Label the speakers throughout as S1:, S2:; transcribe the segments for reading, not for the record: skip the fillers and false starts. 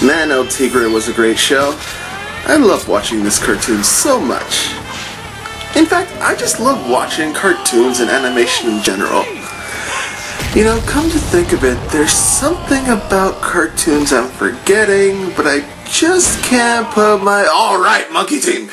S1: Man, El Tigre was a great show. I love watching this cartoon so much. In fact, I just love watching cartoons and animation in general. You know, come to think of it, there's something about cartoons I'm forgetting, but I just can't put my... Alright, Monkey Team!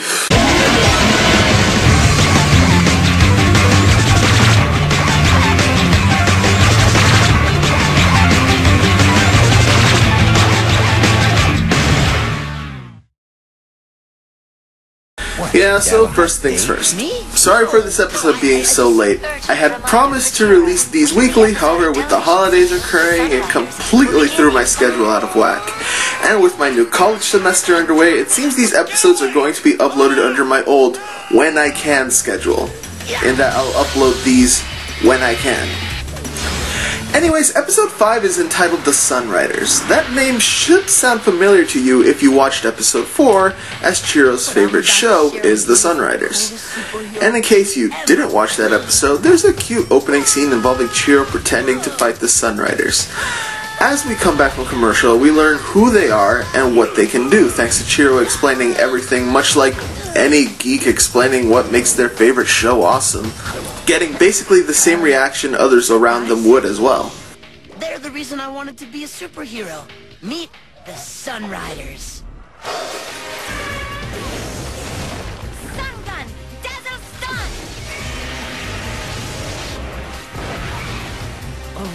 S1: Yeah, so first things first. Sorry for this episode being so late. I had promised to release these weekly, however with the holidays occurring, it completely threw my schedule out of whack. And with my new college semester underway, it seems these episodes are going to be uploaded under my old when I can schedule. In that I'll upload these when I can. Anyways, episode 5 is entitled The Sunriders. That name should sound familiar to you if you watched episode 4, as Chiro's favorite show is The Sunriders. And in case you didn't watch that episode, there's a cute opening scene involving Chiro pretending to fight the Sunriders. As we come back from commercial, we learn who they are and what they can do, thanks to Chiro explaining everything, much like any geek explaining what makes their favorite show awesome. Getting basically the same reaction others around them would as well.
S2: They're the reason I wanted to be a superhero. Meet the Sunriders.
S3: Sun gun! Dazzle stun!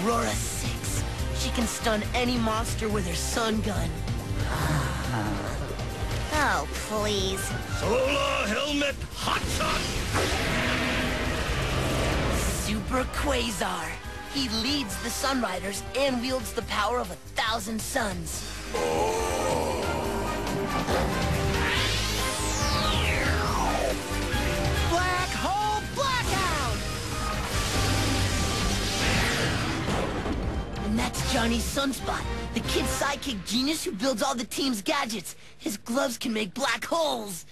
S2: Aurora 6. She can stun any monster with her sun gun.
S3: Oh, please.
S4: Solar helmet hot shot!
S2: Super Quasar. He leads the Sunriders and wields the power of 1,000 suns. Black Hole Blackout! And that's Johnny Sunspot, the kid's sidekick genius who builds all the team's gadgets. His gloves can make black holes.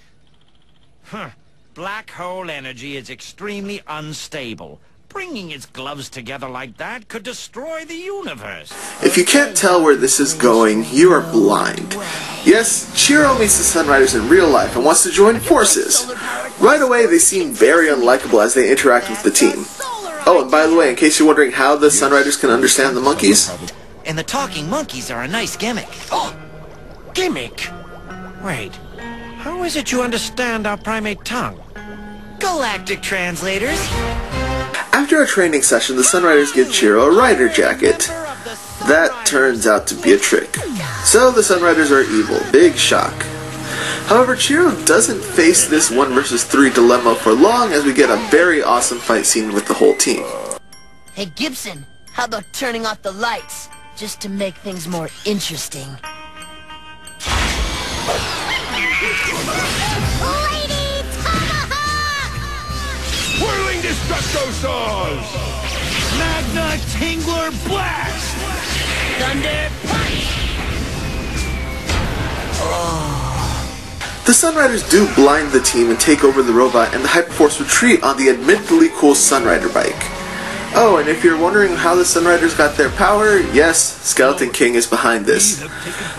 S5: Huh. Black hole energy is extremely unstable. Bringing its gloves together like that could destroy the universe.
S1: If you can't tell where this is going, you are blind. Yes, Chiro meets the Sunriders in real life and wants to join forces. Right away, they seem very unlikable as they interact with the team. Oh, and by the way, in case you're wondering how the Sunriders can understand the monkeys...
S5: And the talking monkeys are a nice gimmick. Oh! Gimmick? Wait, how is it you understand our primate tongue? Galactic translators?
S1: After a training session, the Sunriders give Chiro a rider jacket. That turns out to be a trick. So the Sunriders are evil. Big shock. However, Chiro doesn't face this 1 versus 3 dilemma for long as we get a very awesome fight scene with the whole team.
S2: Hey Gibson, how about turning off the lights, just to make things more interesting?
S4: Whirling Destructo Saws! Magna Tingler Blast!
S2: Thunder Punch!
S1: The Sunriders do blind the team and take over the robot, and the Hyperforce retreat on the admittedly cool Sunrider bike. Oh, and if you're wondering how the Sunriders got their power, yes, Skeleton King is behind this.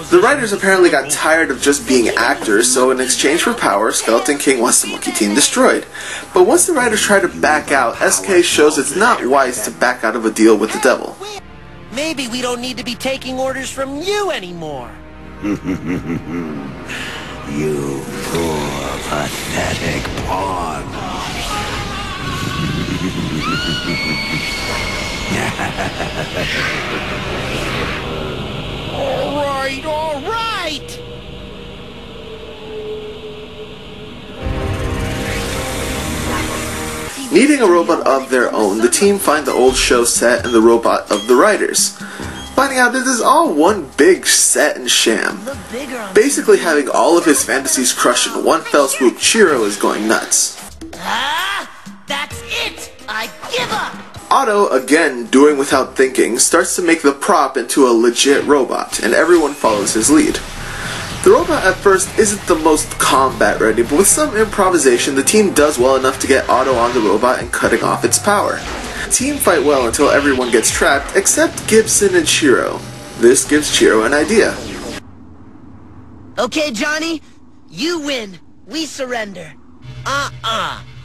S1: The writers apparently got tired of just being actors, so in exchange for power, Skeleton King wants the Monkey Team destroyed. But once the writers try to back out, SK shows it's not wise to back out of a deal with the devil.
S5: Maybe we don't need to be taking orders from you anymore.
S4: You poor, pathetic pawn.
S5: All right!
S1: Needing a robot of their own, the team find the old show set and the robot of the writers. Finding out that this is all one big set and sham. Basically having all of his fantasies crushed in one fell swoop, Chiro is going nuts.
S2: Ah! That's it! I give up!
S1: Otto, again doing without thinking, starts to make the prop into a legit robot, and everyone follows his lead. The robot at first isn't the most combat ready, but with some improvisation the team does well enough to get Otto on the robot and cutting off its power. The team fight well until everyone gets trapped except Gibson and Chiro. This gives Chiro an idea.
S2: Okay, Johnny, you win. We surrender.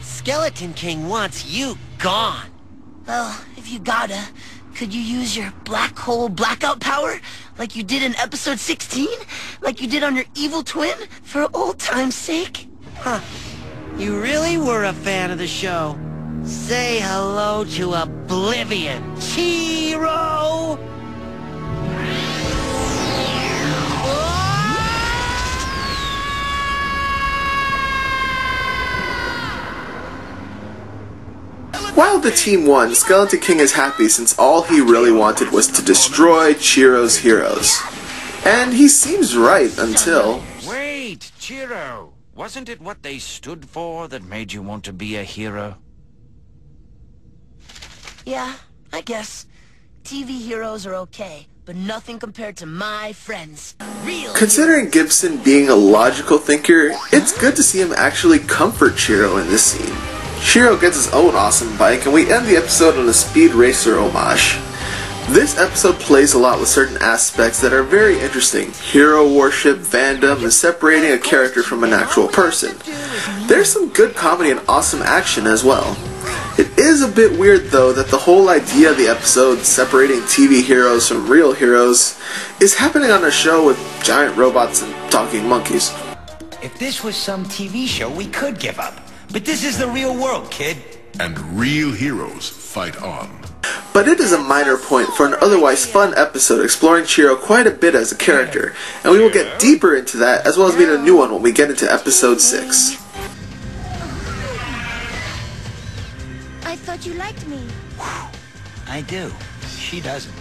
S5: Skeleton King wants you gone.
S2: Well, if you gotta, could you use your black hole blackout power like you did in episode 16? Like you did on your evil twin, for old time's sake?
S5: Huh. You really were a fan of the show. Say hello to Oblivion, Chiro!
S1: While the team won, Skeleton King is happy since all he really wanted was to destroy Chiro's heroes. And he seems right until...
S6: Wait, Chiro. Wasn't it what they stood for that made you want to be a hero?
S2: Yeah, I guess. TV heroes are okay, but nothing compared to my friends. Real
S1: Considering Gibson being a logical thinker, it's good to see him actually comfort Chiro in this scene. Chiro gets his own awesome bike, and we end the episode on a Speed Racer homage. This episode plays a lot with certain aspects that are very interesting. Hero worship, fandom, and separating a character from an actual person. There's some good comedy and awesome action as well. It is a bit weird though that the whole idea of the episode, separating TV heroes from real heroes, is happening on a show with giant robots and talking monkeys.
S7: If this was some TV show, we could give up. But this is the real world, kid.
S4: And real heroes fight on.
S1: But it is a minor point for an otherwise fun episode exploring Chiro quite a bit as a character, and we will get deeper into that as well as meet a new one when we get into episode 6.
S3: I thought you liked me.
S7: I do. She doesn't.